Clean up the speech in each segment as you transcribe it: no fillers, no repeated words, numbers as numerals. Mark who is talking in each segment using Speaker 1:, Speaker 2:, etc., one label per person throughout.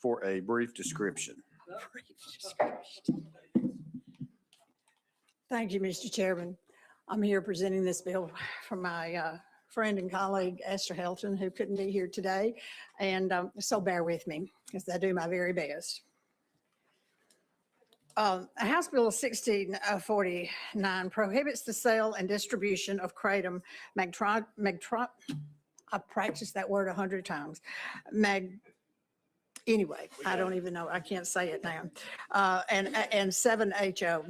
Speaker 1: for a brief description.
Speaker 2: Thank you, Mr. Chairman. I'm here presenting this bill from my friend and colleague, Esther Helton, who couldn't be here today. And so bear with me as I do my very best. House Bill 1649 prohibits the sale and distribution of kratom I've practiced that word 100 times. Anyway, I don't even know. I can't say it now. And 7-HO.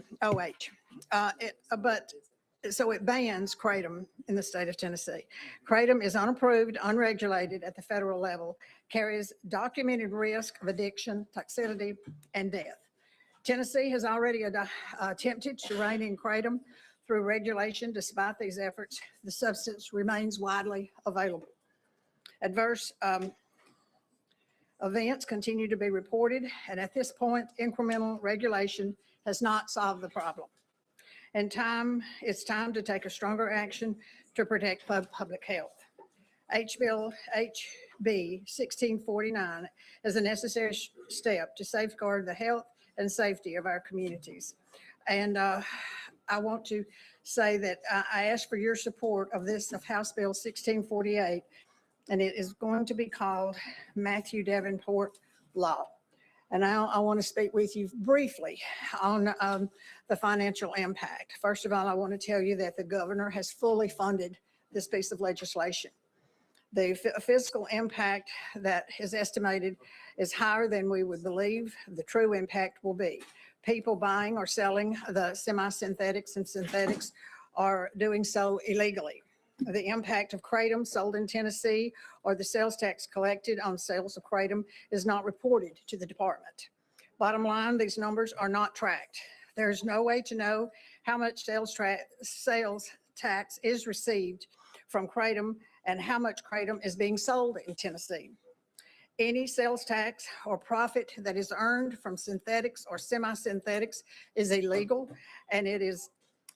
Speaker 2: So it bans kratom in the state of Tennessee. Kratom is unapproved, unregulated at the federal level, carries documented risk of addiction, toxicity, and death. Tennessee has already attempted to rein in kratom through regulation. Despite these efforts, the substance remains widely available. Adverse events continue to be reported, and at this point, incremental regulation has not solved the problem. It's time to take a stronger action to protect public health. HB 1649 is a necessary step to safeguard the health and safety of our communities. And I want to say that I ask for your support of House Bill 1648, and it is going to be called Matthew Davenport Law. And now I want to speak with you briefly on the financial impact. First of all, I want to tell you that the governor has fully funded this piece of legislation. The fiscal impact that is estimated is higher than we would believe the true impact will be. People buying or selling the semi-synthetics and synthetics are doing so illegally. The impact of kratom sold in Tennessee or the sales tax collected on sales of kratom is not reported to the department. Bottom line, these numbers are not tracked. There's no way to know how much sales tax is received from kratom and how much kratom is being sold in Tennessee. Any sales tax or profit that is earned from synthetics or semi-synthetics is illegal, and it is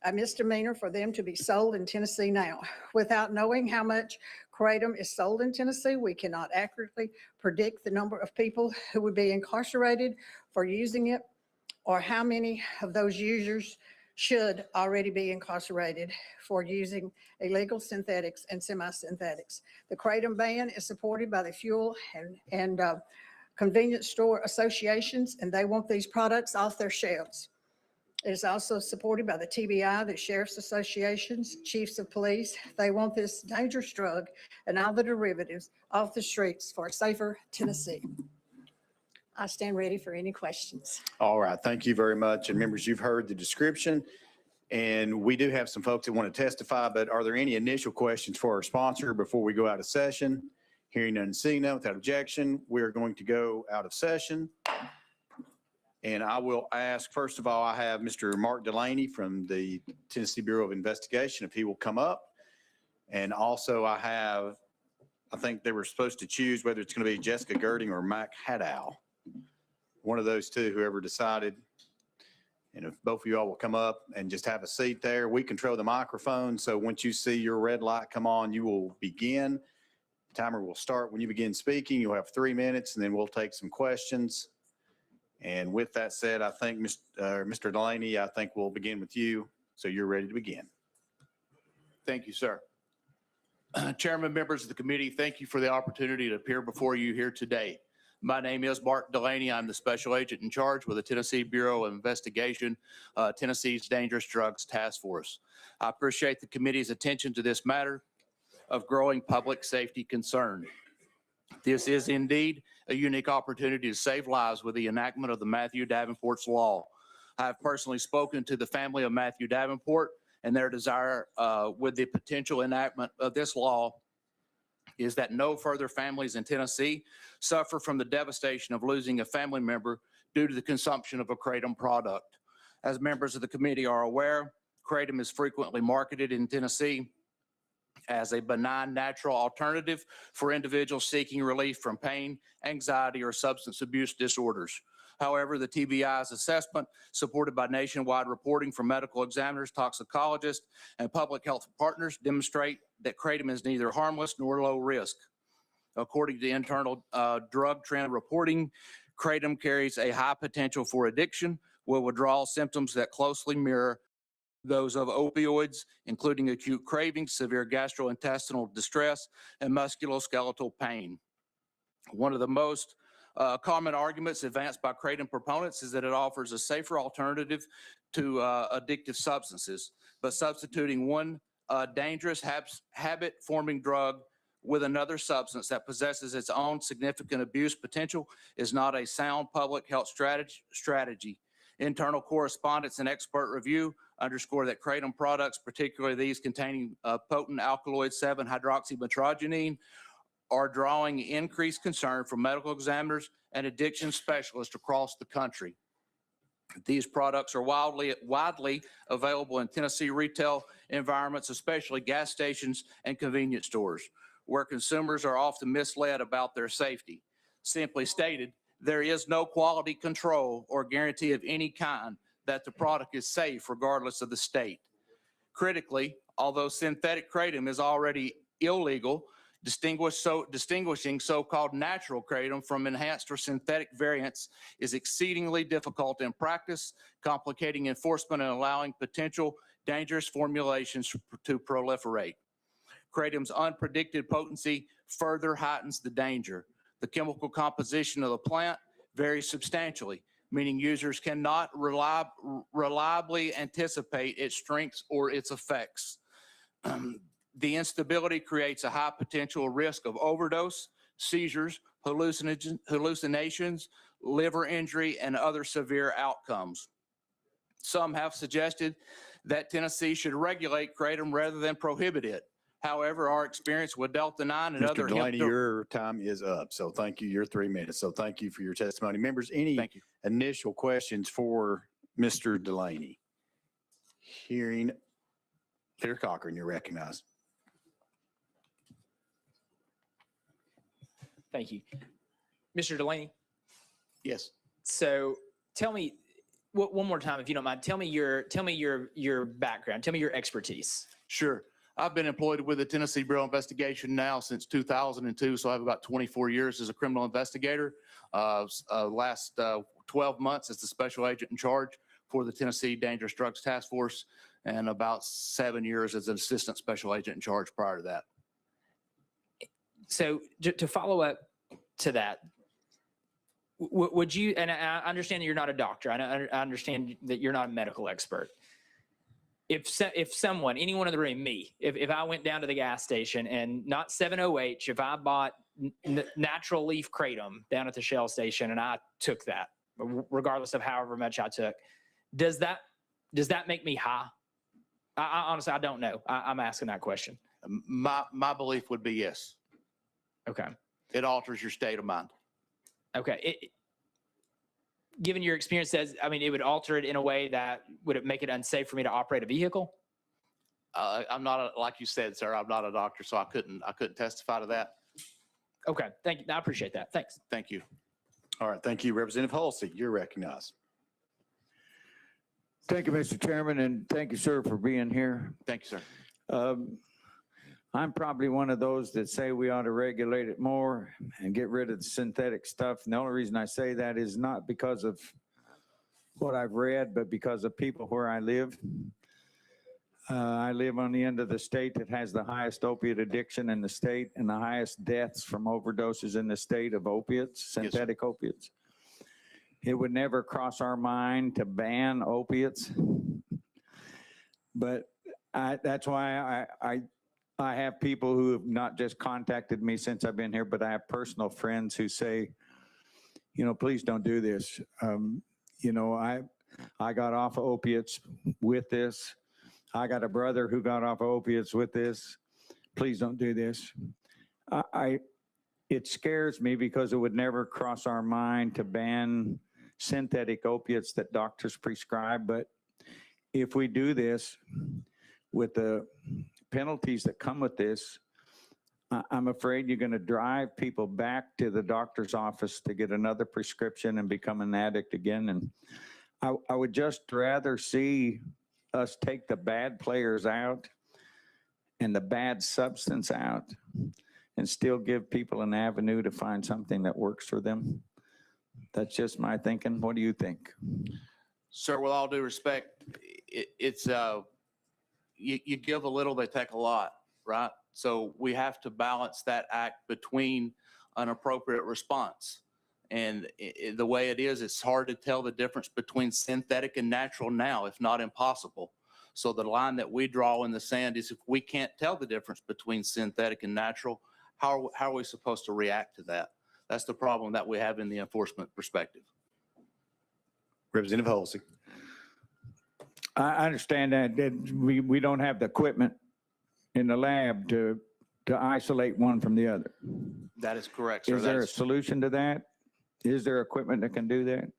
Speaker 2: a misdemeanor for them to be sold in Tennessee now. Without knowing how much kratom is sold in Tennessee, we cannot accurately predict the number of people who would be incarcerated for using it, or how many of those users should already be incarcerated for using illegal synthetics and semi-synthetics. The kratom ban is supported by the fuel and convenience store associations, and they want these products off their shelves. It is also supported by the TBI, the sheriff's associations, chiefs of police. They want this dangerous drug and all the derivatives off the streets for a safer Tennessee. I stand ready for any questions.
Speaker 1: All right, thank you very much. And members, you've heard the description, and we do have some folks that want to testify, but are there any initial questions for our sponsor before we go out of session? Hearing none and seeing none, without objection, we're going to go out of session. And I will ask, first of all, I have Mr. Mark Delaney from the Tennessee Bureau of Investigation, if he will come up. And also I think they were supposed to choose whether it's going to be Jessica Girding or Mac Haddow. One of those two, whoever decided. And if both of you all will come up and just have a seat there, we control the microphone. So once you see your red light come on, you will begin. The timer will start when you begin speaking. You'll have 3 minutes, and then we'll take some questions. And with that said, I think Mr. Delaney, I think we'll begin with you. So you're ready to begin.
Speaker 3: Thank you, sir. Chairman, members of the committee, thank you for the opportunity to appear before you here today. My name is Mark Delaney. I'm the special agent in charge with the Tennessee Bureau of Investigation, Tennessee's Dangerous Drugs Task Force. I appreciate the committee's attention to this matter of growing public safety concern. This is indeed a unique opportunity to save lives with the enactment of the Matthew Davenport's Law. I have personally spoken to the family of Matthew Davenport, and their desire with the potential enactment of this law is that no further families in Tennessee suffer from the devastation of losing a family member due to the consumption of a kratom product. As members of the committee are aware, kratom is frequently marketed in Tennessee as a benign natural alternative for individuals seeking relief from pain, anxiety, or substance abuse disorders. However, the TBI's assessment, supported by nationwide reporting from medical examiners, toxicologists, and public health partners, demonstrate that kratom is neither harmless nor low risk. According to the internal drug trend reporting, Kratom carries a high potential for addiction with withdrawal symptoms that closely mirror those of opioids, including acute cravings, severe gastrointestinal distress, and musculoskeletal pain. One of the most common arguments advanced by Kratom proponents is that it offers a safer alternative to addictive substances, but substituting one dangerous habit-forming drug with another substance that possesses its own significant abuse potential is not a sound public health strategy. Internal correspondence and expert review underscore that Kratom products, particularly these containing potent alkaloid 7-hydroxymetrogenine, are drawing increased concern from medical examiners and addiction specialists across the country. These products are widely available in Tennessee retail environments, especially gas stations and convenience stores, where consumers are often misled about their safety. Simply stated, there is no quality control or guarantee of any kind that the product is safe regardless of the state. Critically, although synthetic kratom is already illegal, distinguishing so-called natural kratom from enhanced or synthetic variants is exceedingly difficult in practice, complicating enforcement and allowing potential dangerous formulations to proliferate. Kratom's unpredicted potency further heightens the danger. The chemical composition of the plant varies substantially, meaning users cannot reliably anticipate its strengths or its effects. The instability creates a high potential risk of overdose, seizures, hallucinations, liver injury, and other severe outcomes. Some have suggested that Tennessee should regulate kratom rather than prohibit it. However, our experience with Delta-9 and
Speaker 1: Mr.
Speaker 3: other
Speaker 1: Delaney, your time is up. So thank you. Your 3 minutes. So thank you for your testimony. Members, any
Speaker 3: Thank you.
Speaker 1: initial questions for Mr. Delaney? Hearing Leader Cochran, you're recognized.
Speaker 4: Thank you. Mr. Delaney,
Speaker 3: Yes.
Speaker 4: so tell me one more time, if you don't mind, tell me your background, tell me your expertise.
Speaker 3: Sure. I've been employed with the Tennessee Bureau of Investigation now since 2002, so I have about 24 years as a criminal investigator. Last 12 months as the special agent in charge for the Tennessee Dangerous Drugs Task Force, and about 7 years as an assistant special agent in charge prior to that.
Speaker 4: So to follow up to that, would you, and I understand that you're not a doctor, I understand that you're not a medical expert. If someone, anyone in the room, me, if I went down to the gas station and not 7OH, if I bought natural leaf kratom down at the Shell station and I took that, regardless of however much I took, does that make me high? I honestly, I don't know. I'm asking that question.
Speaker 3: My belief would be yes.
Speaker 4: Okay.
Speaker 3: It alters your state of mind.
Speaker 4: Okay. Given your experience, it would alter it in a way that would it make it unsafe for me to operate a vehicle?
Speaker 3: I'm not, like you said, sir, I'm not a doctor, so I couldn't testify to that.
Speaker 4: Okay. Thank you. I appreciate that. Thanks.
Speaker 3: Thank you.
Speaker 1: All right. Thank you. Representative Halsey, you're recognized.
Speaker 5: Thank you, Mr. Chairman, and thank you, sir, for being here.
Speaker 3: Thank you, sir.
Speaker 5: I'm probably one of those that say we ought to regulate it more and get rid of the synthetic stuff. And the only reason I say that is not because of what I've read, but because of people where I live. I live on the end of the state that has the highest opiate addiction in the state and the highest deaths from overdoses in the state of opiates, synthetic opiates. It would never cross our mind to ban opiates, but that's why I have people who have not just contacted me since I've been here, but I have personal friends who say, please don't do this. I got off of opiates with this. I got a brother who got off of opiates with this. Please don't do this. It scares me because it would never cross our mind to ban synthetic opiates that doctors prescribe. But if we do this with the penalties that come with this, I'm afraid you're going to drive people back to the doctor's office to get another prescription and become an addict again. And I would just rather see us take the bad players out and the bad substance out and still give people an avenue to find something that works for them. That's just my thinking. What do you think?
Speaker 3: Sir, with all due respect, it's, you give a little, they take a lot, right? So we have to balance that act between an appropriate response. And the way it is, it's hard to tell the difference between synthetic and natural now, if not impossible. So the line that we draw in the sand is if we can't tell the difference between synthetic and natural, how are we supposed to react to that? That's the problem that we have in the enforcement perspective.
Speaker 1: Representative Halsey.
Speaker 5: I understand that we don't have the equipment in the lab to isolate one from the other.
Speaker 3: That is correct, sir.
Speaker 5: Is
Speaker 3: That
Speaker 5: there a
Speaker 3: is-
Speaker 5: solution to that? Is there equipment that can do that?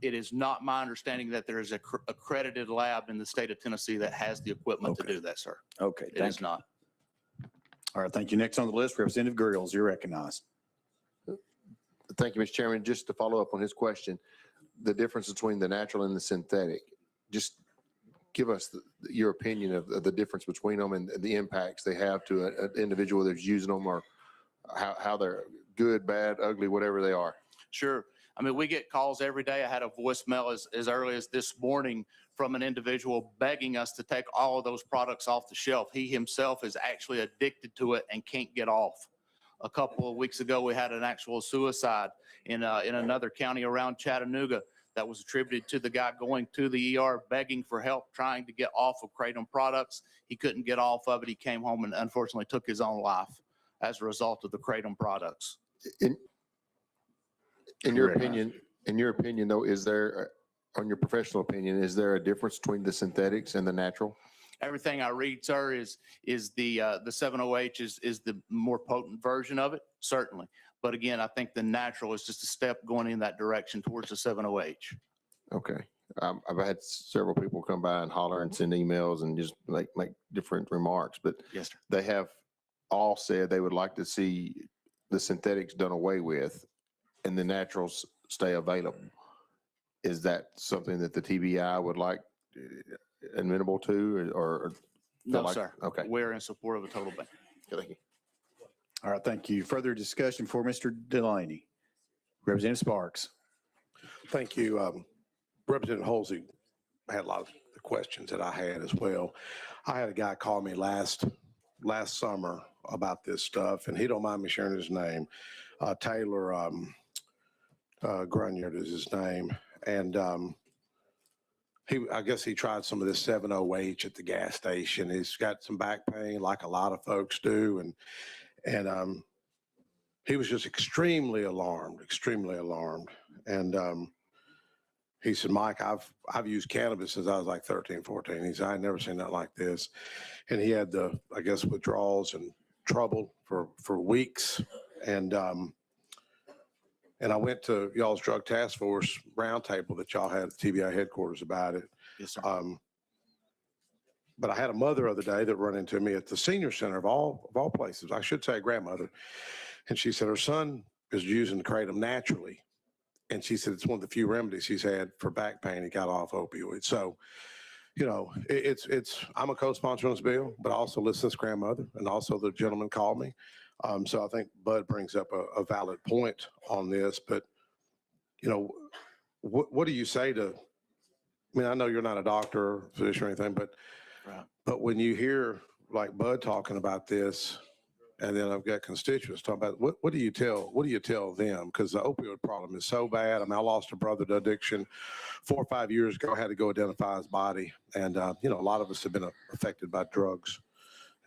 Speaker 3: It is not my understanding that there is a accredited lab in the state of Tennessee that has the equipment to
Speaker 5: Okay.
Speaker 3: do that, sir.
Speaker 5: Okay,
Speaker 3: It is not.
Speaker 1: All right, thank you. Next on the list, Representative Grills, you're recognized.
Speaker 6: Thank you, Mr. Chairman. Just to follow up on his question, the difference between the natural and the synthetic, just give us your opinion of the difference between them and the impacts they have to an individual that's using them, or how they're good, bad, ugly, whatever they are.
Speaker 3: Sure. I mean, we get calls every day. I had a voicemail as early as this morning from an individual begging us to take all of those products off the shelf. He himself is actually addicted to it and can't get off. A couple of weeks ago, we had an actual suicide in another county around Chattanooga that was attributed to the guy going to the ER, begging for help, trying to get off of Kratom products. He couldn't get off of it. He came home and unfortunately took his own life as a result of the Kratom products.
Speaker 6: In your
Speaker 1: Recognized.
Speaker 6: opinion, though, is there, on your professional opinion, is there a difference between the synthetics and the natural?
Speaker 3: Everything I read, sir, is the 7-OH is the more potent version of it, certainly. But again, I think the natural is just a step going in that direction towards the 7-OH.
Speaker 6: Okay. I've had several people come by and holler and send emails and just make different remarks, but
Speaker 3: Yes, sir.
Speaker 6: they have all said they would like to see the synthetics done away with and the naturals stay available. Is that something that the TBI would like amenable to, or?
Speaker 3: No,
Speaker 6: like-
Speaker 3: sir.
Speaker 6: Okay.
Speaker 3: We're in support of a total ban.
Speaker 6: Thank you.
Speaker 1: All right, thank you. Further discussion for Mr. Delaney. Representative Sparks.
Speaker 7: Thank you. Representative Halsey had a lot of the questions that I had as well. I had a guy call me last summer about this stuff, and he don't mind me sharing his name. Taylor Grunyard is his name. And I guess he tried some of this 7-OH at the gas station. He's got some back pain like a lot of folks do. And he was just extremely alarmed. And he said, Mike, I've used cannabis since I was like 13, 14. He said, I never seen nothing like this. And he had I guess, withdrawals and trouble for weeks. And I went to y'all's drug task force roundtable that y'all had at TBI headquarters about it.
Speaker 3: Yes, sir.
Speaker 7: But I had a mother the other day that run into me at the senior center of all places. I should say a grandmother. And she said her son is using the Kratom naturally. And she said it's one of the few remedies he's had for back pain. He got off opioids. So, you know, I'm a co-sponsor on this bill, but I also listen to this grandmother, and also the gentleman called me. So I think Bud brings up a valid point on this, but, you know, what do you say to, I mean, I know you're not a doctor, physician or anything, but
Speaker 3: Right.
Speaker 7: when you hear like Bud talking about this, and then I've got constituents talking about, what do you tell them? Because the opioid problem is so bad. I mean, I lost a brother to addiction 4 or 5 years ago. I had to go identify his body. And, you know, a lot of us have been affected by drugs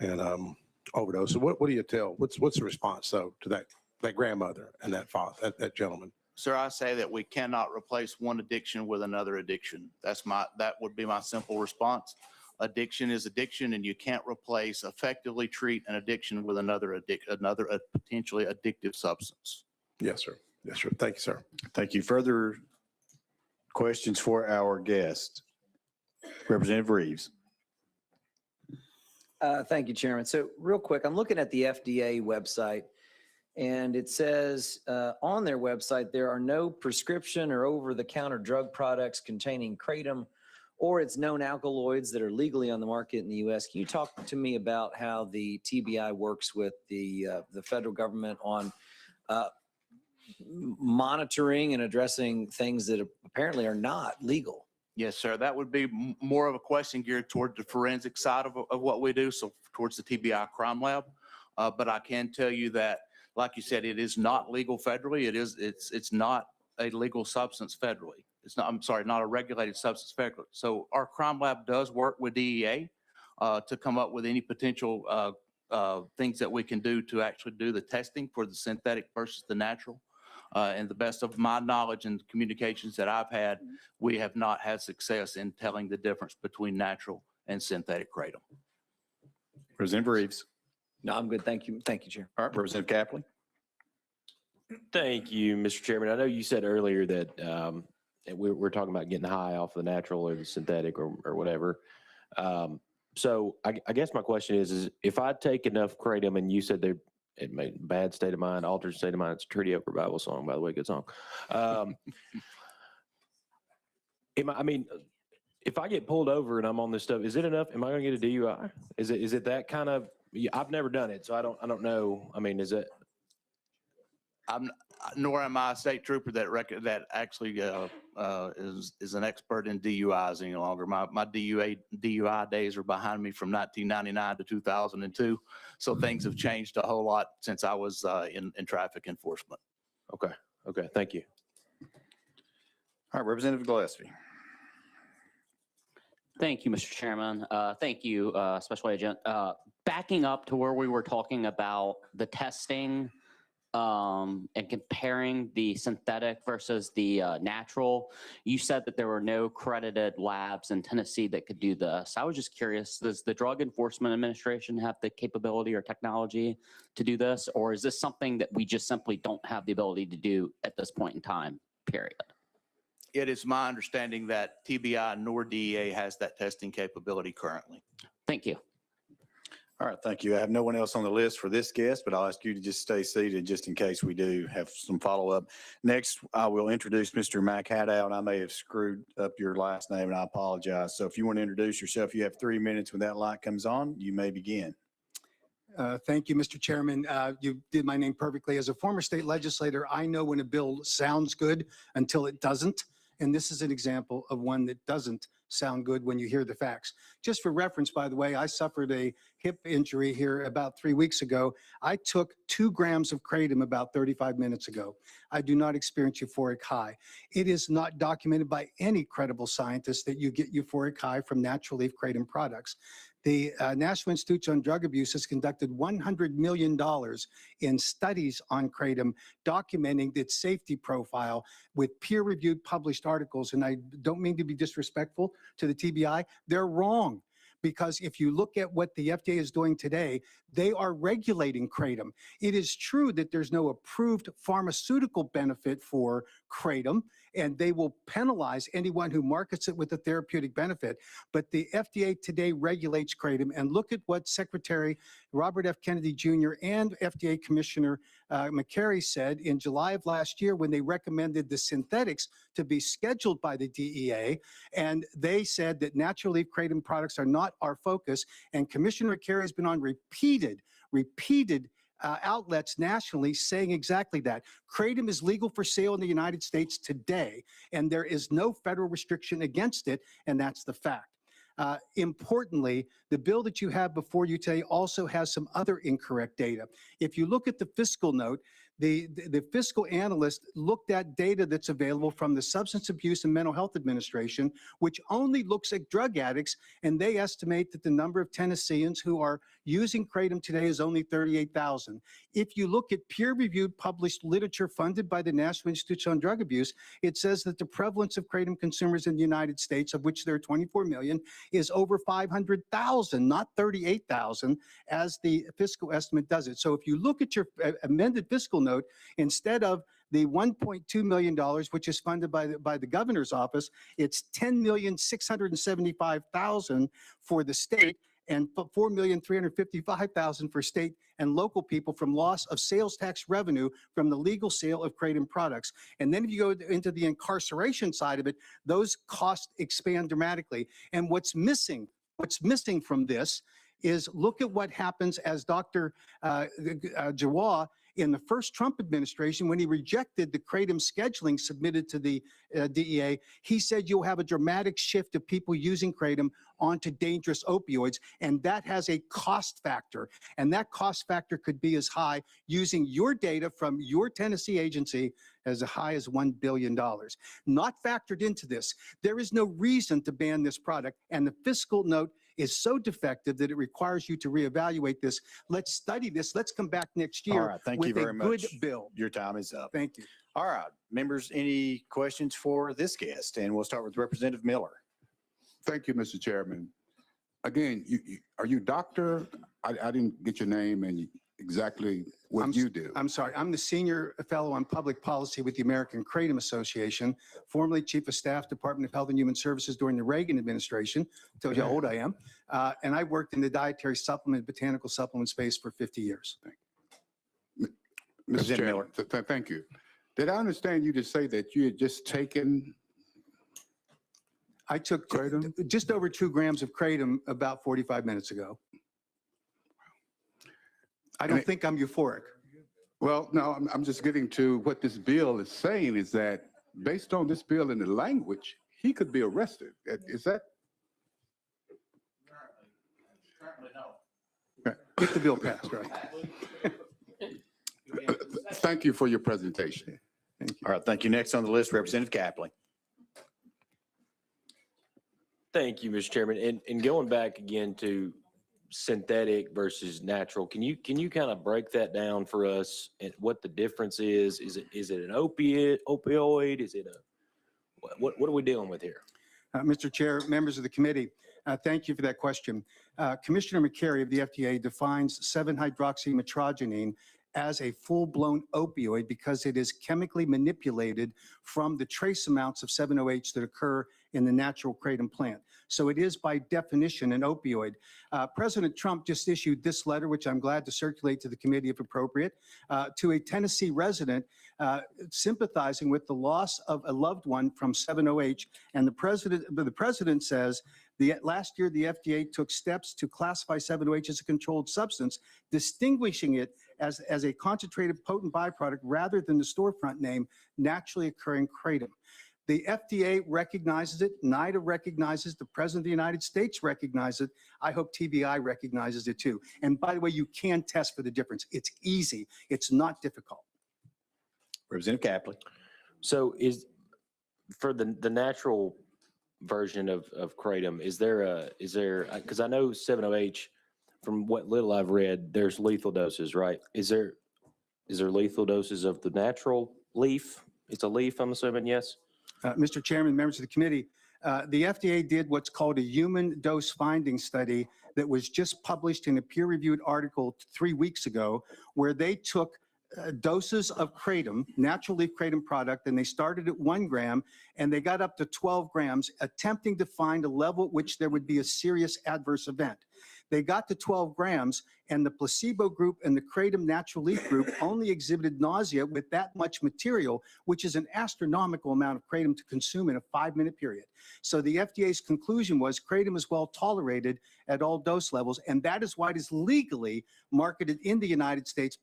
Speaker 7: and overdose. So what do you tell? What's the response, though, to that grandmother and that father, that gentleman?
Speaker 3: Sir, I say that we cannot replace one addiction with another addiction. That would be my simple response. Addiction is addiction, and you can't effectively treat an addiction with another potentially addictive substance.
Speaker 7: Yes, sir. Yes, sir. Thank you, sir.
Speaker 1: Thank you. Further questions for our guest? Representative Reeves.
Speaker 8: Thank you, Chairman. So real quick, I'm looking at the FDA website, and it says on their website, there are no prescription or over-the-counter drug products containing kratom or its known alkaloids that are legally on the market in the U.S. Can you talk to me about how the TBI works with the federal government on monitoring and addressing things that apparently are not legal.
Speaker 3: Yes, sir. That would be more of a question geared toward the forensic side of what we do, so towards the TBI Crime Lab. But I can tell you that, like you said, it is not legal federally. It's not a legal substance federally. It's not, I'm sorry, not a regulated substance federally. So our crime lab does work with DEA to come up with any potential things that we can do to actually do the testing for the synthetic versus the natural. And the best of my knowledge and communications that I've had, we have not had success in telling the difference between natural and synthetic kratom.
Speaker 1: Representative Reeves.
Speaker 8: No, I'm good. Thank you. Thank you, Chair.
Speaker 1: All right, Representative Capley.
Speaker 9: Thank you, Mr. Chairman. I know you said earlier that we're talking about getting high off the natural or the synthetic or whatever. So I guess my question is if I take enough kratom, and you said it made bad state of mind, altered state of mind. It's a Treaty Oak Revival song, by the way, good song. I mean, if I get pulled over and I'm on this stuff, is it enough? Am I going to get a DUI? Is it that kind of? I've never done it, so I don't know. I mean, is it?
Speaker 3: Nor am I a state trooper that actually is an expert in DUIs any longer. My DUI days are behind me from 1999 to 2002. So things have changed a whole lot since I was in traffic enforcement.
Speaker 9: Okay. Thank you.
Speaker 1: All right, Representative Gillespie.
Speaker 10: Thank you, Mr. Chairman. Thank you, Special Agent. Backing up to where we were talking about the testing and comparing the synthetic versus the natural, you said that there were no credited labs in Tennessee that could do this. I was just curious, does the Drug Enforcement Administration have the capability or technology to do this? Or is this something that we just simply don't have the ability to do at this point in time, period?
Speaker 3: It is my understanding that TBI nor DEA has that testing capability currently.
Speaker 10: Thank you.
Speaker 1: All right, thank you. I have no one else on the list for this guest, but I'll ask you to just stay seated just in case we do have some follow-up. Next, I will introduce Mr. Mac Haddow, and I may have screwed up your last name, and I apologize. So if you want to introduce yourself, you have 3 minutes. When that light comes on, you may begin.
Speaker 11: Thank you, Mr. Chairman. You did my name perfectly. As a former state legislator, I know when a bill sounds good until it doesn't. And this is an example of one that doesn't sound good when you hear the facts. Just for reference, by the way, I suffered a hip injury here about 3 weeks ago. I took 2 grams of kratom about 35 minutes ago. I do not experience euphoric high. It is not documented by any credible scientist that you get euphoric high from natural leaf kratom products. The National Institute on Drug Abuse has conducted $100 million in studies on kratom, documenting its safety profile with peer-reviewed published articles. And I don't mean to be disrespectful to the TBI. They're wrong. Because if you look at what the FDA is doing today, they are regulating kratom. It is true that there's no approved pharmaceutical benefit for kratom, and they will penalize anyone who markets it with a therapeutic benefit. But the FDA today regulates kratom, and look at what Secretary Robert F. Kennedy Jr. and FDA Commissioner McCary said in July of last year when they recommended the synthetics to be scheduled by the DEA. And they said that natural leaf kratom products are not our focus. And Commissioner McCary has been on repeated outlets nationally saying exactly that. Kratom is legal for sale in the United States today, and there is no federal restriction against it, and that's the fact. Importantly, the bill that you have before you today also has some other incorrect data. If you look at the fiscal note, the fiscal analyst looked at data that's available from the Substance Abuse and Mental Health Administration, which only looks at drug addicts, and they estimate that the number of Tennesseans who are using kratom today is only 38,000. If you look at peer-reviewed published literature funded by the National Institute on Drug Abuse, it says that the prevalence of kratom consumers in the United States, of which there are 24 million, is over 500,000, not 38,000, as the fiscal estimate does it. So if you look at your amended fiscal note, instead of the $1.2 million, which is funded by the governor's office, it's $10,675,000 for the state and $4,355,000 for state and local people from loss of sales tax revenue from the legal sale of kratom products. And then if you go into the incarceration side of it, those costs expand dramatically. And what's missing from this is look at what happens as Dr. Jawad in the first Trump administration, when he rejected the kratom scheduling submitted to the DEA, he said you'll have a dramatic shift of people using kratom onto dangerous opioids, and that has a cost factor. And that cost factor could be as high, using your data from your Tennessee agency, as high as $1 billion. Not factored into this. There is no reason to ban this product, and the fiscal note is so defective that it requires you to reevaluate this. Let's study this. Let's come back next
Speaker 1: All
Speaker 11: year
Speaker 1: right, thank you
Speaker 11: with a
Speaker 1: very
Speaker 11: good
Speaker 1: much.
Speaker 11: bill.
Speaker 1: Your time is up.
Speaker 11: Thank you.
Speaker 1: All right, members, any questions for this guest? And we'll start with Representative Miller.
Speaker 12: Thank you, Mr. Chairman. Again, are you doctor? I didn't get your name and exactly what you do.
Speaker 11: I'm sorry. I'm the senior fellow on public policy with the American Kratom Association, formerly chief of staff, Department of Health and Human Services during the Reagan administration. Tells you how old I am. And I worked in the dietary supplement, botanical supplement space for 50 years.
Speaker 12: Mr.
Speaker 1: Representative
Speaker 12: Chairman, thank you. Did I understand you to say that you had just taken
Speaker 11: I took
Speaker 12: kratom?
Speaker 11: just over 2 grams of kratom about 45 minutes ago. I don't think I'm euphoric.
Speaker 12: Well, no, I'm just getting to what this bill is saying is that based on this bill and the language, he could be arrested. Is that?
Speaker 11: Get the bill passed, right?
Speaker 12: Thank you for your presentation.
Speaker 1: All right, thank you. Next on the list, Representative Capley.
Speaker 9: Thank you, Mr. Chairman. And going back again to synthetic versus natural, can you kind of break that down for us and what the difference is? Is it an opioid? Is it what are we dealing with here?
Speaker 11: Mr. Chair, members of the committee, thank you for that question. Commissioner McCary of the FDA defines 7-hydroxymetrogenine as a full-blown opioid because it is chemically manipulated from the trace amounts of 7-OH that occur in the natural kratom plant. So it is by definition an opioid. President Trump just issued this letter, which I'm glad to circulate to the committee if appropriate, to a Tennessee resident sympathizing with the loss of a loved one from 7-OH. And the president says, last year, the FDA took steps to classify 7-OH as a controlled substance, distinguishing it as a concentrated potent byproduct rather than the storefront name, naturally occurring kratom. The FDA recognizes it, NIDA recognizes, the President of the United States recognizes it. I hope TBI recognizes it too. And by the way, you can test for the difference. It's easy. It's not difficult.
Speaker 1: Representative Capley.
Speaker 9: So for the natural version of kratom, is there, because I know 7-OH, from what little I've read, there's lethal doses, right? Is there lethal doses of the natural leaf? It's a leaf, I'm assuming, yes?
Speaker 11: Mr. Chairman, members of the committee, the FDA did what's called a human dose finding study that was just published in a peer-reviewed article 3 weeks ago, where they took doses of kratom, natural leaf kratom product, and they started at 1 gram and they got up to 12 grams, attempting to find a level at which there would be a serious adverse event. They got to 12 grams, and the placebo group and the kratom natural leaf group only exhibited nausea with that much material, which is an astronomical amount of kratom to consume in a 5-minute period. So the FDA's conclusion was kratom is well tolerated at all dose levels, and that is why it is legally marketed in the United States,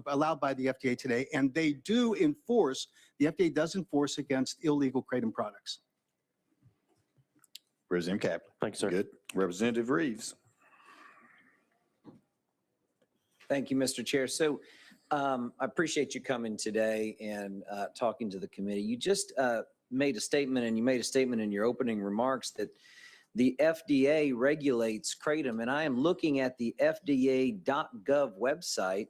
Speaker 11: allowed by the FDA today, and they do enforce, the FDA does enforce against illegal kratom products.
Speaker 1: Representative Capley.
Speaker 9: Thank you, sir.
Speaker 1: Good. Representative Reeves.
Speaker 8: Thank you, Mr. Chair. So I appreciate you coming today and talking to the committee. You just made a statement, and you made a statement in your opening remarks that the FDA regulates kratom, and I am looking at the FDA.gov website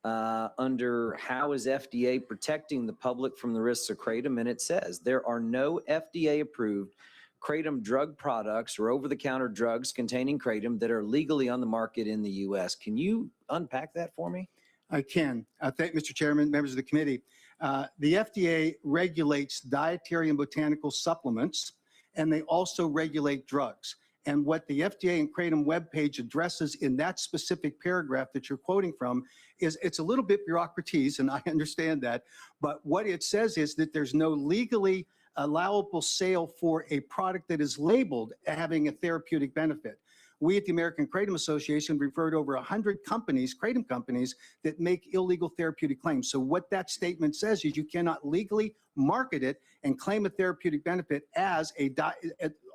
Speaker 8: under how is FDA protecting the public from the risks of kratom, and it says there are no FDA-approved kratom drug products or over-the-counter drugs containing kratom that are legally on the market in the U.S. Can you unpack that for me?
Speaker 11: I can. Thank Mr. Chairman, members of the committee. The FDA regulates dietary and botanical supplements, and they also regulate drugs. And what the FDA and Kratom webpage addresses in that specific paragraph that you're quoting from is it's a little bit bureaucratese, and I understand that. But what it says is that there's no legally allowable sale for a product that is labeled having a therapeutic benefit. We at the American Kratom Association referred over 100 companies, kratom companies, that make illegal therapeutic claims. So what that statement says is you cannot legally market it and claim a therapeutic benefit as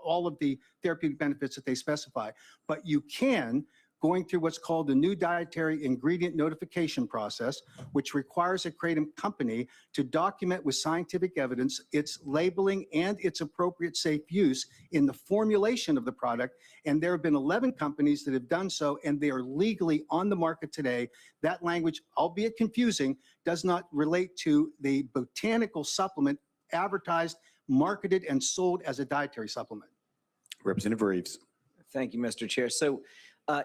Speaker 11: all of the therapeutic benefits that they specify. But you can, going through what's called the new dietary ingredient notification process, which requires a kratom company to document with scientific evidence its labeling and its appropriate safe use in the formulation of the product. And there have been 11 companies that have done so, and they are legally on the market today. That language, albeit confusing, does not relate to the botanical supplement advertised, marketed, and sold as a dietary supplement.
Speaker 1: Representative Reeves.
Speaker 8: Thank you, Mr. Chair. So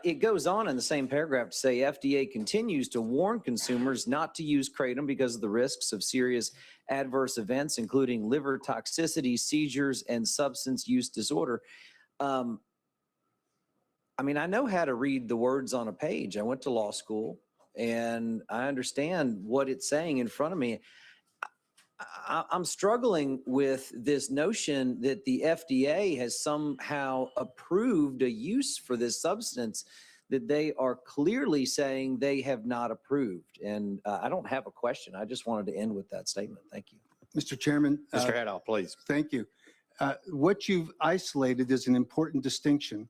Speaker 8: it goes on in the same paragraph to say FDA continues to warn consumers not to use kratom because of the risks of serious adverse events, including liver toxicity, seizures, and substance use disorder. I mean, I know how to read the words on a page. I went to law school and I understand what it's saying in front of me. I'm struggling with this notion that the FDA has somehow approved a use for this substance that they are clearly saying they have not approved. And I don't have a question. I just wanted to end with that statement. Thank you.
Speaker 11: Mr. Chairman.
Speaker 1: Mr. Haddow, please.
Speaker 11: Thank you. What you've isolated is an important distinction.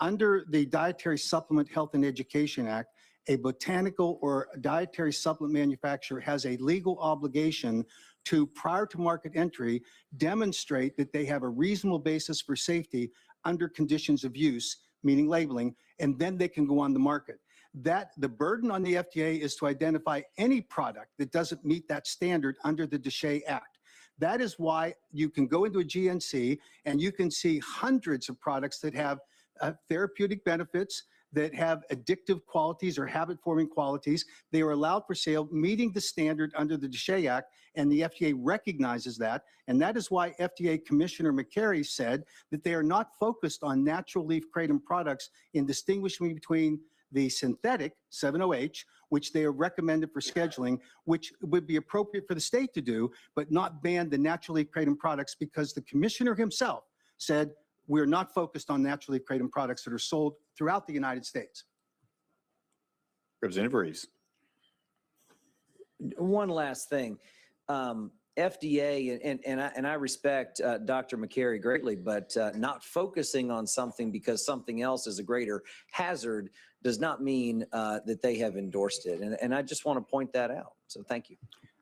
Speaker 11: Under the Dietary Supplement Health and Education Act, a botanical or dietary supplement manufacturer has a legal obligation to, prior to market entry, demonstrate that they have a reasonable basis for safety under conditions of use, meaning labeling, and then they can go on the market. That the burden on the FDA is to identify any product that doesn't meet that standard under the DSHEA Act. That is why you can go into a GNC and you can see hundreds of products that have therapeutic benefits, that have addictive qualities or habit-forming qualities. They are allowed for sale, meeting the standard under the DSHEA Act, and the FDA recognizes that. And that is why FDA Commissioner McCary said that they are not focused on natural leaf kratom products in distinguishing between the synthetic 7-OH, which they are recommended for scheduling, which would be appropriate for the state to do, but not ban the natural leaf kratom products, because the commissioner himself said we're not focused on natural leaf kratom products that are sold throughout the United States.
Speaker 1: Representative Reeves.
Speaker 8: One last thing. FDA, and I respect Dr. McCary greatly, but not focusing on something because something else is a greater hazard does not mean that they have endorsed it. And I just want to point that out. So thank you.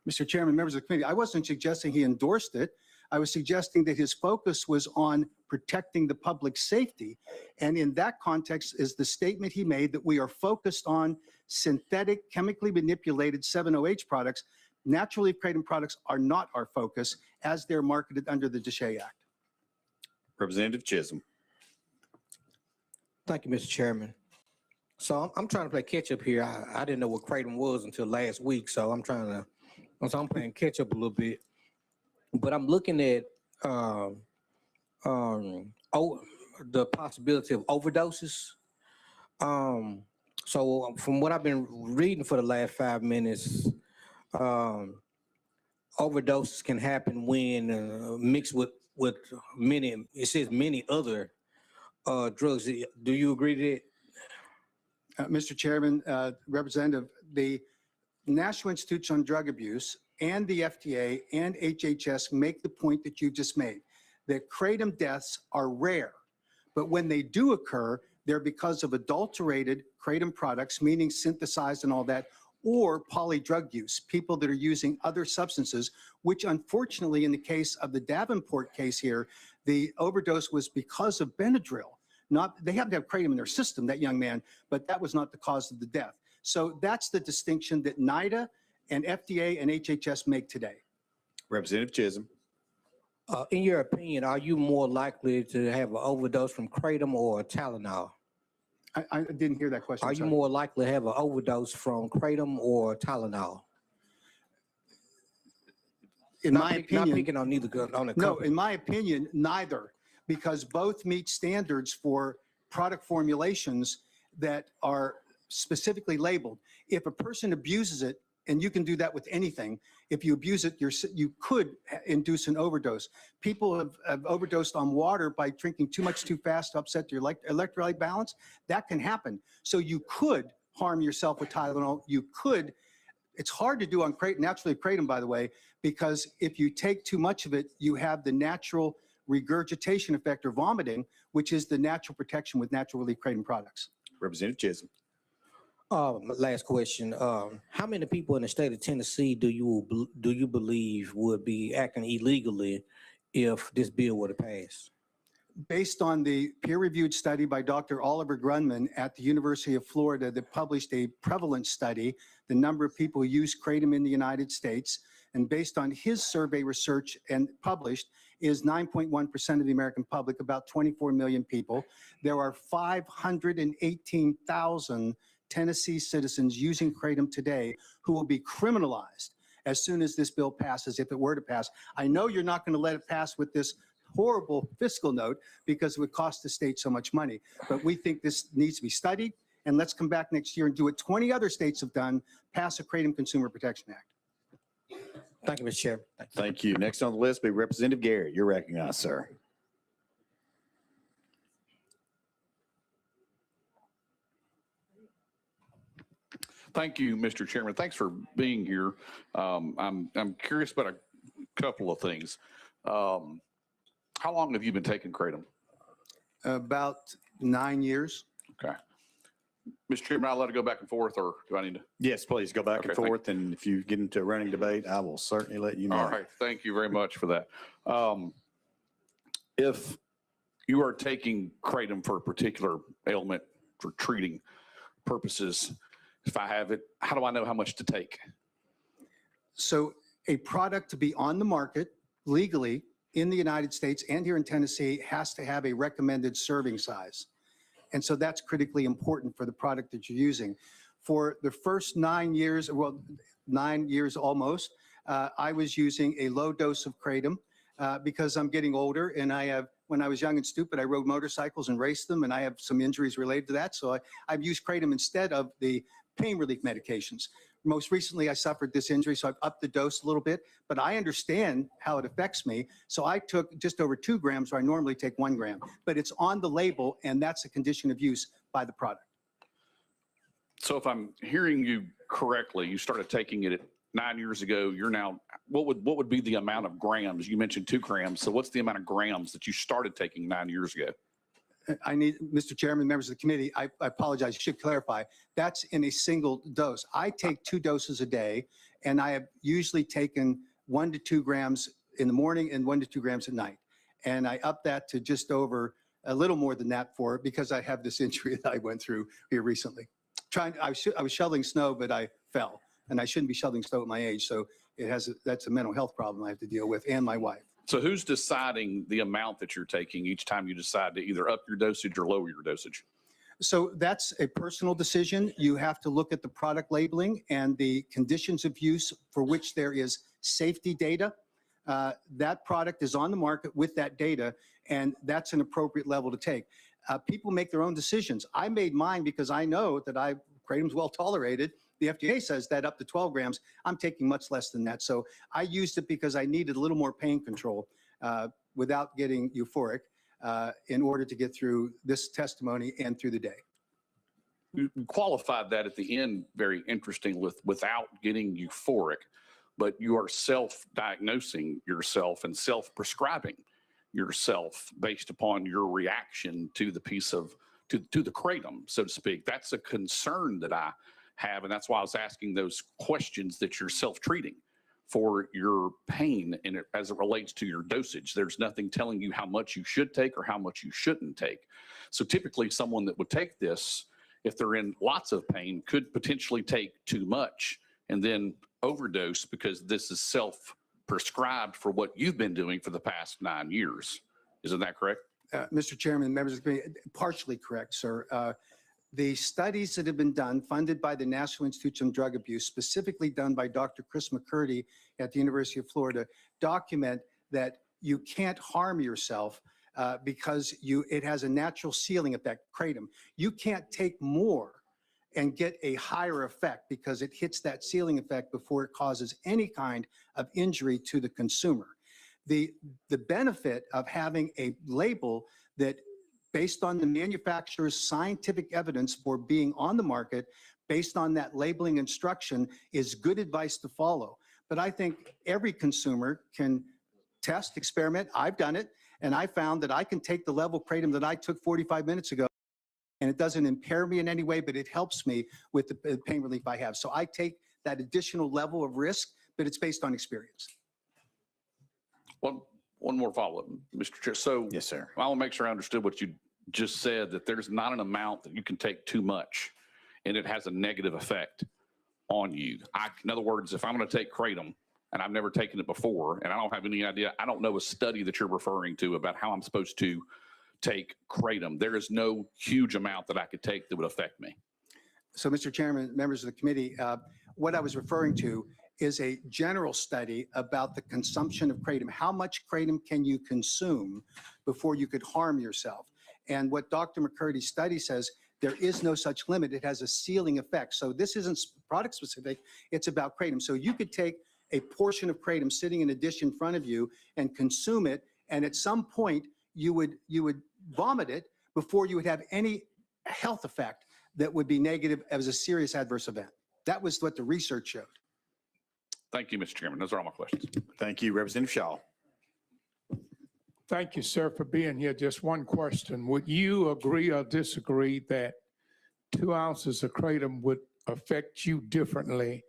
Speaker 11: Mr. Chairman, members of the committee, I wasn't suggesting he endorsed it. I was suggesting that his focus was on protecting the public safety. And in that context is the statement he made that we are focused on synthetic, chemically manipulated 7-OH products. Natural leaf kratom products are not our focus as they're marketed under the DSHEA Act.
Speaker 1: Representative Chisholm.
Speaker 13: Thank you, Mr. Chairman. So I'm trying to play catch up here. I didn't know what kratom was until last week, so I'm playing catch up a little bit. But I'm looking at the possibility of overdoses. So from what I've been reading for the last 5 minutes, overdoses can happen when mixed with many, it says many other drugs. Do you agree to that?
Speaker 11: Mr. Chairman, Representative, the National Institute on Drug Abuse and the FDA and HHS make the point that you just made, that kratom deaths are rare, but when they do occur, they're because of adulterated kratom products, meaning synthesized and all that, or polydrug use, people that are using other substances, which unfortunately in the case of the Davenport case here, the overdose was because of Benadryl. They happen to have kratom in their system, that young man, but that was not the cause of the death. So that's the distinction that NIDA and FDA and HHS make today.
Speaker 1: Representative Chisholm.
Speaker 13: In your opinion, are you more likely to have an overdose from kratom or Tylenol?
Speaker 11: I didn't hear that question.
Speaker 13: Are you
Speaker 11: sorry.
Speaker 13: more likely to have an overdose from kratom or Tylenol?
Speaker 11: In my opinion,
Speaker 13: not picking on neither on the
Speaker 11: no,
Speaker 13: company.
Speaker 11: in my opinion, neither, because both meet standards for product formulations that are specifically labeled. If a person abuses it, and you can do that with anything. If you abuse it, you could induce an overdose. People have overdosed on water by drinking too much too fast to upset your electrolyte balance. That can happen. So you could harm yourself with Tylenol. You could. It's hard to do on naturally kratom, by the way, because if you take too much of it, you have the natural regurgitation effect or vomiting, which is the natural protection with natural relief kratom products.
Speaker 1: Representative Chisholm.
Speaker 13: Last question. How many people in the state of Tennessee do you believe would be acting illegally if this bill were to pass?
Speaker 11: Based on the peer-reviewed study by Dr. Oliver Grunman at the University of Florida that published a prevalence study, the number of people who use kratom in the United States, and based on his survey research and published, is 9.1% of the American public, about 24 million people. There are 518,000 Tennessee citizens using kratom today who will be criminalized as soon as this bill passes, if it were to pass. I know you're not going to let it pass with this horrible fiscal note because it would cost the state so much money. But we think this needs to be studied, and let's come back next year and do what 20 other states have done, pass a Kratom Consumer Protection Act.
Speaker 13: Thank you, Mr. Chair.
Speaker 1: Thank you. Next on the list will be Representative Garrett. You're recognized, sir.
Speaker 14: Thank you, Mr. Chairman. Thanks for being here. I'm curious about a couple of things. How long have you been taking kratom?
Speaker 11: About 9 years.
Speaker 14: Okay. Mr. Chairman, I'll let it go back and forth, or do I need to?
Speaker 1: Yes, please go back and
Speaker 14: Okay, thank
Speaker 1: forth. And if you get into a running debate, I will certainly let you know.
Speaker 14: All right. Thank you very much for that. If you are taking kratom for a particular ailment for treating purposes, if I have it, how do I know how much to take?
Speaker 11: So a product to be on the market legally in the United States and here in Tennessee has to have a recommended serving size. And so that's critically important for the product that you're using. For the first 9 years, well, 9 years almost, I was using a low dose of kratom because I'm getting older, and when I was young and stupid, I rode motorcycles and raced them, and I have some injuries related to that. So I've used kratom instead of the pain relief medications. Most recently, I suffered this injury, so I've upped the dose a little bit, but I understand how it affects me. So I took just over 2 grams where I normally take 1 gram, but it's on the label, and that's a condition of use by the product.
Speaker 14: So if I'm hearing you correctly, you started taking it 9 years ago. You're now, what would be the amount of grams? You mentioned 2 grams. So what's the amount of grams that you started taking 9 years ago?
Speaker 11: I need, Mr. Chairman, members of the committee, I apologize, I should clarify. That's in a single dose. I take 2 doses a day, and I have usually taken 1 to 2 grams in the morning and 1 to 2 grams at night. And I up that to just over a little more than that because I have this injury that I went through here recently. I was shoveling snow, but I fell, and I shouldn't be shoveling snow at my age. So that's a mental health problem I have to deal with, and my wife.
Speaker 14: So who's deciding the amount that you're taking each time you decide to either up your dosage or lower your dosage?
Speaker 11: So that's a personal decision. You have to look at the product labeling and the conditions of use for which there is safety data. That product is on the market with that data, and that's an appropriate level to take. People make their own decisions. I made mine because I know that kratom's well tolerated. The FDA says that up to 12 grams, I'm taking much less than that. So I used it because I needed a little more pain control without getting euphoric in order to get through this testimony and through the day.
Speaker 14: You qualified that at the end very interesting without getting euphoric, but you are self-diagnosing yourself and self-prescribing yourself based upon your reaction to the piece of, to the kratom, so to speak. That's a concern that I have, and that's why I was asking those questions that you're self-treating for your pain and as it relates to your dosage. There's nothing telling you how much you should take or how much you shouldn't take. So typically someone that would take this, if they're in lots of pain, could potentially take too much and then overdose because this is self-prescribed for what you've been doing for the past 9 years. Isn't that correct?
Speaker 11: Mr. Chairman, members of the committee, partially correct, sir. The studies that have been done, funded by the National Institute on Drug Abuse, specifically done by Dr. Chris McCurdy at the University of Florida, document that you can't harm yourself because it has a natural sealing effect, kratom. You can't take more and get a higher effect because it hits that ceiling effect before it causes any kind of injury to the consumer. The benefit of having a label that based on the manufacturer's scientific evidence for being on the market, based on that labeling instruction, is good advice to follow. But I think every consumer can test, experiment. I've done it, and I found that I can take the level kratom that I took 45 minutes ago, and it doesn't impair me in any way, but it helps me with the pain relief I have. So I take that additional level of risk, but it's based on experience.
Speaker 14: One more follow-up, Mr. Chair. So
Speaker 1: Yes, sir.
Speaker 14: I want to make sure I understood what you just said, that there's not an amount that you can take too much and it has a negative effect on you. In other words, if I'm going to take kratom and I've never taken it before and I don't have any idea, I don't know a study that you're referring to about how I'm supposed to take kratom. There is no huge amount that I could take that would affect me.
Speaker 11: So, Mr. Chairman, members of the committee, what I was referring to is a general study about the consumption of kratom. How much kratom can you consume before you could harm yourself? And what Dr. McCurdy's study says, there is no such limit. It has a ceiling effect. So this isn't product specific, it's about kratom. So you could take a portion of kratom sitting in a dish in front of you and consume it, and at some point you would vomit it before you would have any health effect that would be negative as a serious adverse event. That was what the research showed.
Speaker 14: Thank you, Mr. Chairman. Those are all my questions.
Speaker 1: Thank you, Representative Shaw.
Speaker 15: Thank you, sir, for being here. Just one question. Would you agree or disagree that 2 ounces of kratom would affect you differently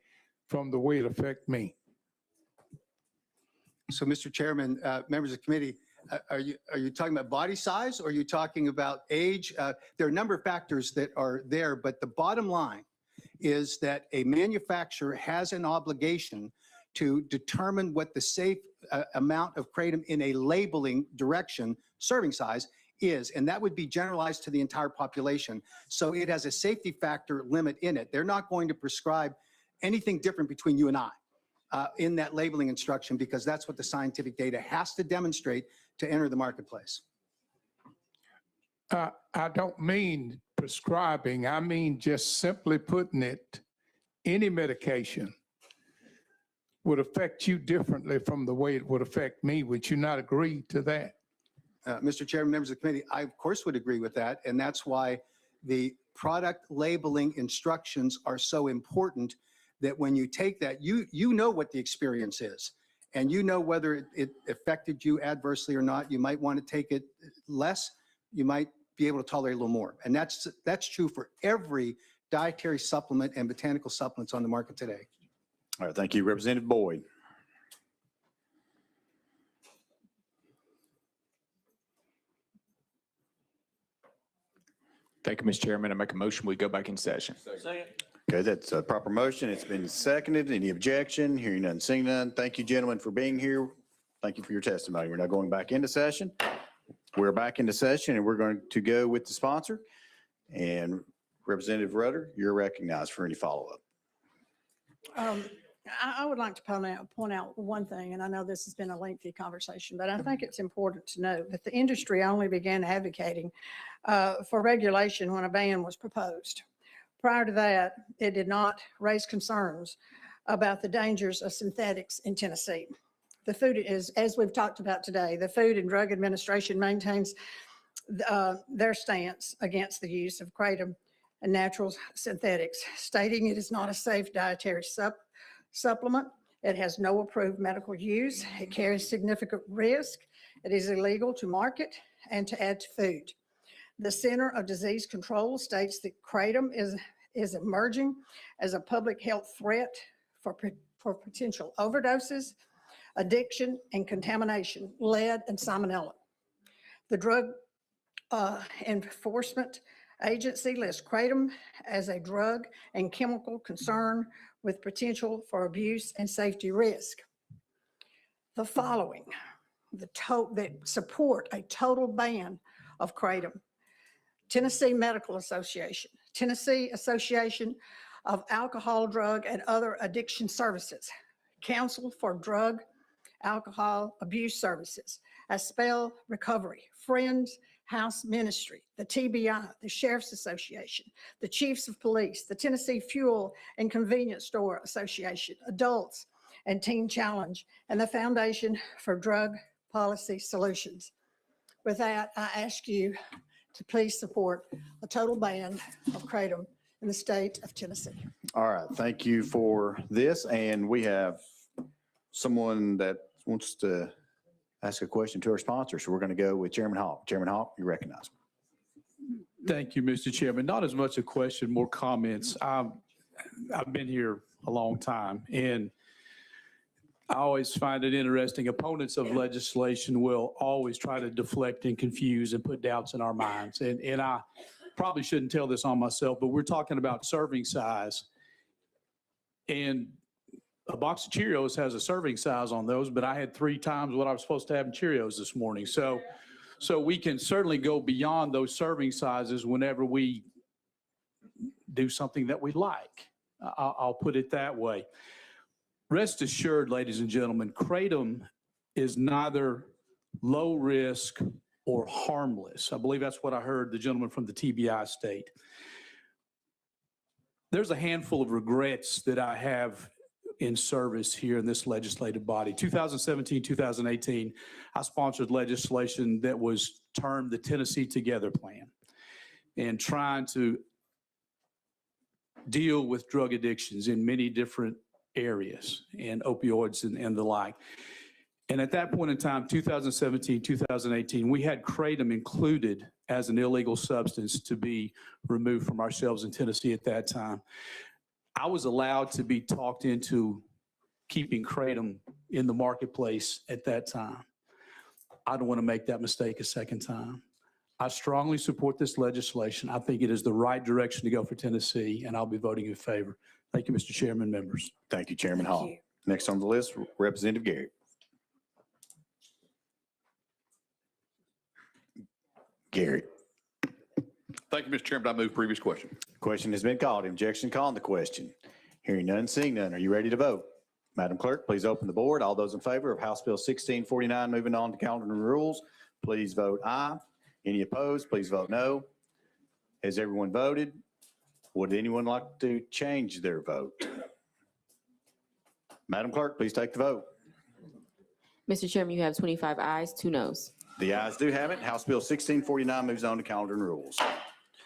Speaker 15: from the way it affect me?
Speaker 11: So, Mr. Chairman, members of the committee, are you talking about body size or are you talking about age? There are a number of factors that are there, but the bottom line is that a manufacturer has an obligation to determine what the safe amount of kratom in a labeling direction, serving size, is, and that would be generalized to the entire population. So it has a safety factor limit in it. They're not going to prescribe anything different between you and I in that labeling instruction, because that's what the scientific data has to demonstrate to enter the marketplace.
Speaker 15: I don't mean prescribing. I mean just simply putting it, any medication would affect you differently from the way it would affect me. Would you not agree to that?
Speaker 11: Mr. Chairman, members of the committee, I of course would agree with that. And that's why the product labeling instructions are so important, that when you take that, you know what the experience is, and you know whether it affected you adversely or not. You might want to take it less. You might be able to tolerate a little more. And that's true for every dietary supplement and botanical supplements on the market today.
Speaker 1: All right, thank you. Representative Boyd.
Speaker 16: Thank you, Mr. Chairman. I make a motion, we go back in session.
Speaker 1: Okay, that's a proper motion. It's been seconded. Any objection? Hearing none, seeing none. Thank you, gentlemen, for being here. Thank you for your testimony. We're now going back into session. We're back into session, and we're going to go with the sponsor. And Representative Rudder, you're recognized for any follow-up.
Speaker 2: I would like to point out one thing, and I know this has been a lengthy conversation, but I think it's important to note that the industry only began advocating for regulation when a ban was proposed. Prior to that, it did not raise concerns about the dangers of synthetics in Tennessee. The food is, as we've talked about today, the Food and Drug Administration maintains their stance against the use of kratom and natural synthetics, stating it is not a safe dietary supplement. It has no approved medical use. It carries significant risk. It is illegal to market and to add to food. The Center of Disease Control states that kratom is emerging as a public health threat for potential overdoses, addiction, and contamination, lead and salmonella. The Drug Enforcement Agency lists kratom as a drug and chemical concern with potential for abuse and safety risk. The following, that support a total ban of kratom: Tennessee Medical Association, Tennessee Association of Alcohol, Drug, and Other Addiction Services, Council for Drug, Alcohol Abuse Services, Aspel Recovery, Friends House Ministry, the TBI, the Sheriff's Association, the Chiefs of Police, the Tennessee Fuel and Convenience Store Association, Adults and Teen Challenge, and the Foundation for Drug Policy Solutions. With that, I ask you to please support a total ban of kratom in the state of Tennessee.
Speaker 1: All right, thank you for this. And we have someone that wants to ask a question to our sponsor. So we're going to go with Chairman Hawk. Chairman Hawk, you recognize.
Speaker 17: Thank you, Mr. Chairman. Not as much a question, more comments. I've been here a long time, and I always find it interesting. Opponents of legislation will always try to deflect and confuse and put doubts in our minds. And I probably shouldn't tell this on myself, but we're talking about serving size. And a box of Cheerios has a serving size on those, but I had 3 times what I was supposed to have in Cheerios this morning. So we can certainly go beyond those serving sizes whenever we do something that we like. I'll put it that way. Rest assured, ladies and gentlemen, kratom is neither low risk or harmless. I believe that's what I heard the gentleman from the TBI state. There's a handful of regrets that I have in service here in this legislative body. 2017, 2018, I sponsored legislation that was termed the Tennessee Together Plan, and trying to deal with drug addictions in many different areas and opioids and the like. And at that point in time, 2017, 2018, we had kratom included as an illegal substance to be removed from our shelves in Tennessee at that time. I was allowed to be talked into keeping kratom in the marketplace at that time. I don't want to make that mistake a second time. I strongly support this legislation. I think it is the right direction to go for Tennessee, and I'll be voting in favor. Thank you, Mr. Chairman, members.
Speaker 1: Thank you, Chairman
Speaker 2: Thank
Speaker 1: Hall.
Speaker 2: you.
Speaker 1: Next on the list, Representative Garrett. Garrett.
Speaker 14: Thank you, Mr. Chairman. I move previous question.
Speaker 1: Question has been called. Objection calling the question. Hearing none, seeing none. Are you ready to vote? Madam Clerk, please open the board. All those in favor of House Bill 1649, moving on to calendar and rules, please vote aye. Any opposed, please vote no. Has everyone voted? Would anyone like to change their vote? Madam Clerk, please take the vote.
Speaker 18: Mr. Chairman, you have 25 ayes, 2 noes.
Speaker 1: The ayes do have it. House Bill 1649 moves on to calendar and rules.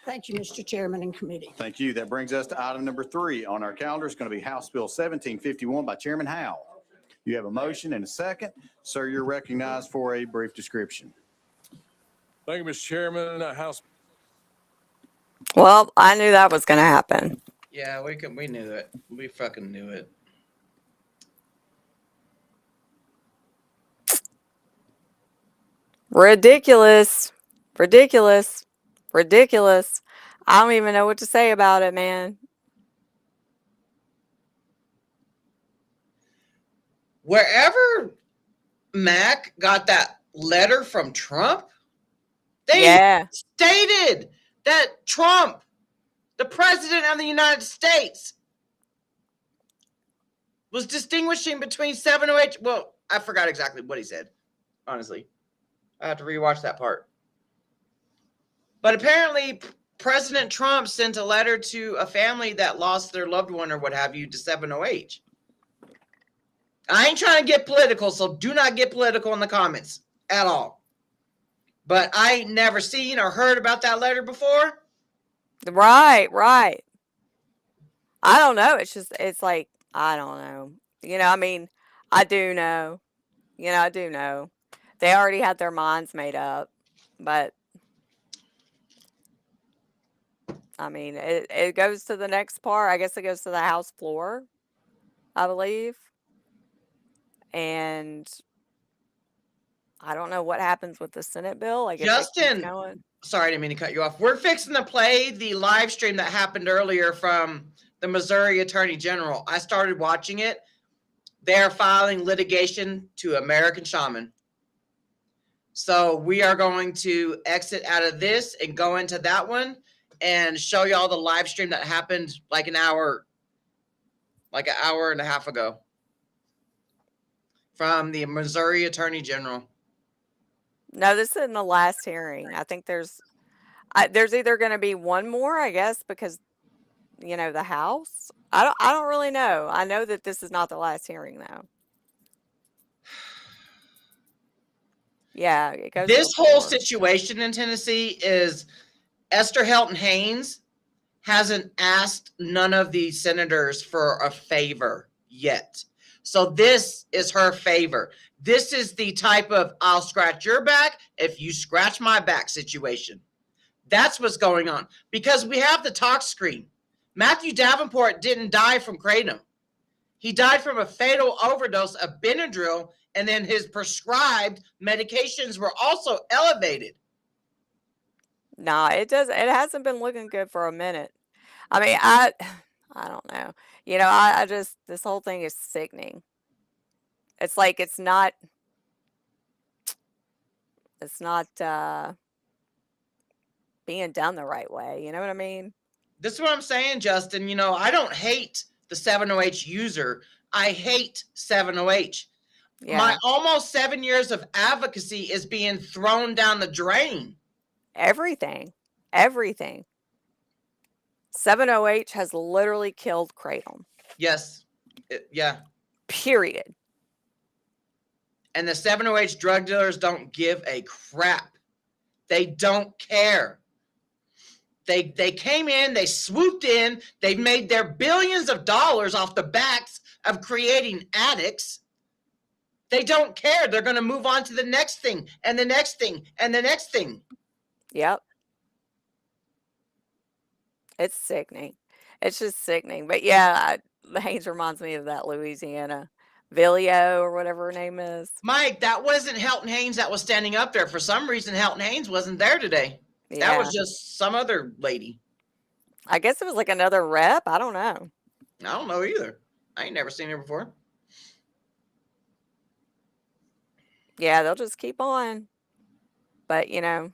Speaker 2: Thank you, Mr. Chairman and committee.
Speaker 1: Thank you. That brings us to item number 3 on our calendar. It's going to be House Bill 1751 by Chairman Howell. You have a motion and a second. Sir, you're recognized for a brief description.
Speaker 19: Thank you, Mr. Chairman. House.
Speaker 20: Well, I knew that was going to happen.
Speaker 21: Yeah, we knew it. We fucking knew it.
Speaker 20: Ridiculous. Ridiculous. Ridiculous. I don't even know what to say about it, man.
Speaker 21: Wherever Mac got that letter from Trump, they stated that Trump, the president of the United States, was distinguishing between 708. Well, I forgot exactly what he said, honestly. I have to rewatch that part. But apparently, President Trump sent a letter to a family that lost their loved one or what have you to 708. I ain't trying to get political, so do not get political in the comments at all. But I ain't never seen or heard about that letter before.
Speaker 20: Right, right. I don't know. It's like, I don't know. I mean, I do know. I do know. They already had their minds made up, but I mean, it goes to the next part. I guess it goes to the House floor, I believe. And I don't know what happens with the Senate bill. Like,
Speaker 21: Justin, sorry, I didn't mean to cut you off. We're fixing to play the live stream that happened earlier from the Missouri Attorney General. I started watching it. They're filing litigation to American Shaman. So we are going to exit out of this and go into that one and show y'all the live stream that happened like an hour and a half ago from the Missouri Attorney General.
Speaker 20: No, this isn't the last hearing. I think there's either going to be one more, I guess, because, the House. I don't really know. I know that this is not the last hearing, though. Yeah, it goes. to
Speaker 21: This
Speaker 20: the
Speaker 21: whole
Speaker 20: floor.
Speaker 21: situation in Tennessee is Esther Helton Haynes hasn't asked none of the senators for a favor yet. So this is her favor. This is the type of I'll scratch your back if you scratch my back situation. That's what's going on because we have the talk screen. Matthew Davenport didn't die from kratom. He died from a fatal overdose of Benadryl, and then his prescribed medications were also elevated.
Speaker 20: Nah, it hasn't been looking good for a minute. I mean, I don't know. I just, this whole thing is sickening. It's like, it's not being done the right way. You know what I mean?
Speaker 21: This is what I'm saying, Justin. I don't hate the 7-OH user. I hate 7-OH.
Speaker 20: Yeah.
Speaker 21: My almost 7 years of advocacy is being thrown down the drain.
Speaker 20: Everything. 7-OH has literally killed kratom.
Speaker 21: Yes. Yeah.
Speaker 20: Period.
Speaker 21: And the 7-OH drug dealers don't give a crap. They don't care. They came in, they swooped in, they've made their billions of dollars off the backs of creating addicts. They don't care. They're going to move on to the next thing and the next thing and the next thing.
Speaker 20: Yep. It's sickening. It's just sickening. But yeah, Haynes reminds me of that Louisiana Vilio or whatever her name is.
Speaker 21: Mike, that wasn't Helton Haynes that was standing up there. For some reason, Helton Haynes wasn't there today. That was just some other lady.
Speaker 20: I guess it was like another rep. I don't know.
Speaker 21: I don't know either. I ain't never seen her before.
Speaker 20: Yeah, they'll just keep on. But, and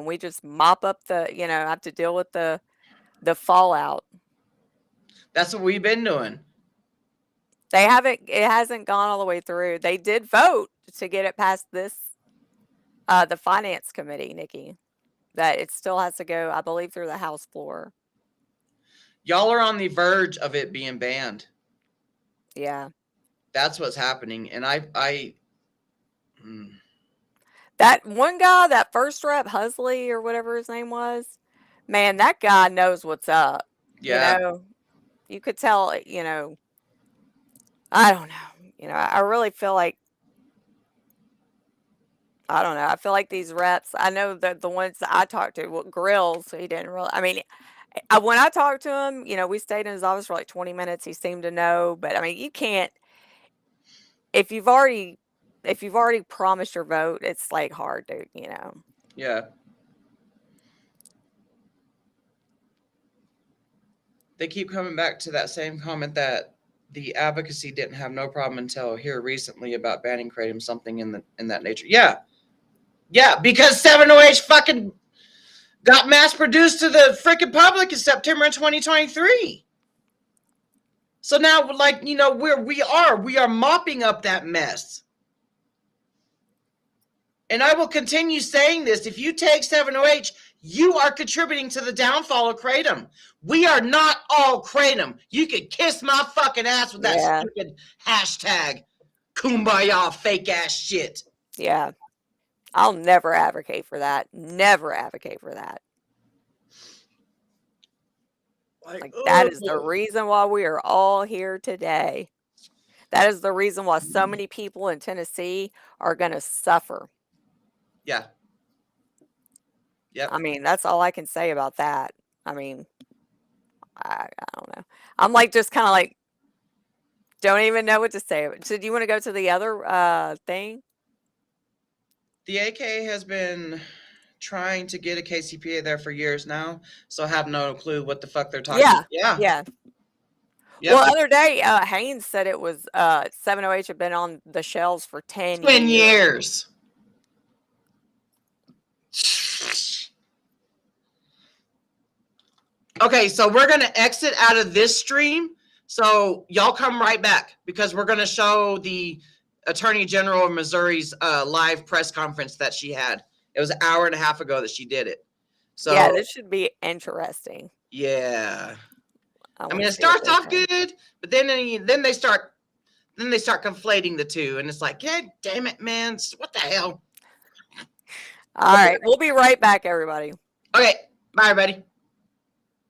Speaker 20: we just mop up have to deal with the fallout.
Speaker 21: That's what we've been doing.
Speaker 20: It hasn't gone all the way through. They did vote to get it past this, the finance committee, Nikki, that it still has to go, I believe, through the House floor.
Speaker 21: Y'all are on the verge of it being banned.
Speaker 20: Yeah.
Speaker 21: That's what's happening. And
Speaker 20: that one guy, that first rep, Husley or whatever his name was, man, that guy knows what's up.
Speaker 21: Yeah.
Speaker 20: You could tell, I don't know. I really feel like, I don't know. I feel like these reps, I know that the ones that I talked to, Grills, he didn't really, I mean, when I talked to him, we stayed in his office for like 20 minutes. He seemed to know, but I mean, you can't, if you've already promised your vote, it's like hard to,
Speaker 21: Yeah. They keep coming back to that same comment that the advocacy didn't have no problem until here recently about banning kratom, something in that nature. Yeah. Yeah, because 7-OH fucking got mass produced to the freaking public in September 2023. So now, like, we are mopping up that mess. And I will continue saying this. If you take 7-OH, you are contributing to the downfall of kratom. We are not all kratom. You can kiss my fucking ass with that stupid hashtag kumbaya fake ass shit.
Speaker 20: Yeah. I'll never advocate for that. Never advocate for that. Like that is the reason why we are all here today. That is the reason why so many people in Tennessee are going to suffer.
Speaker 21: Yeah. Yep.
Speaker 20: I mean, that's all I can say about that. I mean, I don't know. I'm like, just kind of like, don't even know what to say. So do you want to go to the other thing?
Speaker 21: The AK has been trying to get a KCPA there for years now, so I have no clue what the fuck they're talking about. Yeah.
Speaker 20: Yep. Well, the other day, Haynes said it was 7-OH had been on the shelves for 10
Speaker 21: years. Okay, so we're going to exit out of this stream. So y'all come right back because we're going to show the Attorney General of Missouri's live press conference that she had. It was an hour and a half ago that she did it. So
Speaker 20: Yeah, this should be interesting.
Speaker 21: yeah. I mean,
Speaker 20: wanna
Speaker 21: it
Speaker 20: see what
Speaker 21: starts
Speaker 20: they
Speaker 21: off
Speaker 20: say.
Speaker 21: good, but then they start conflating the two, and it's like, God damn it, man! What the hell?
Speaker 20: All right, we'll be right back, everybody.
Speaker 21: Okay, bye, everybody.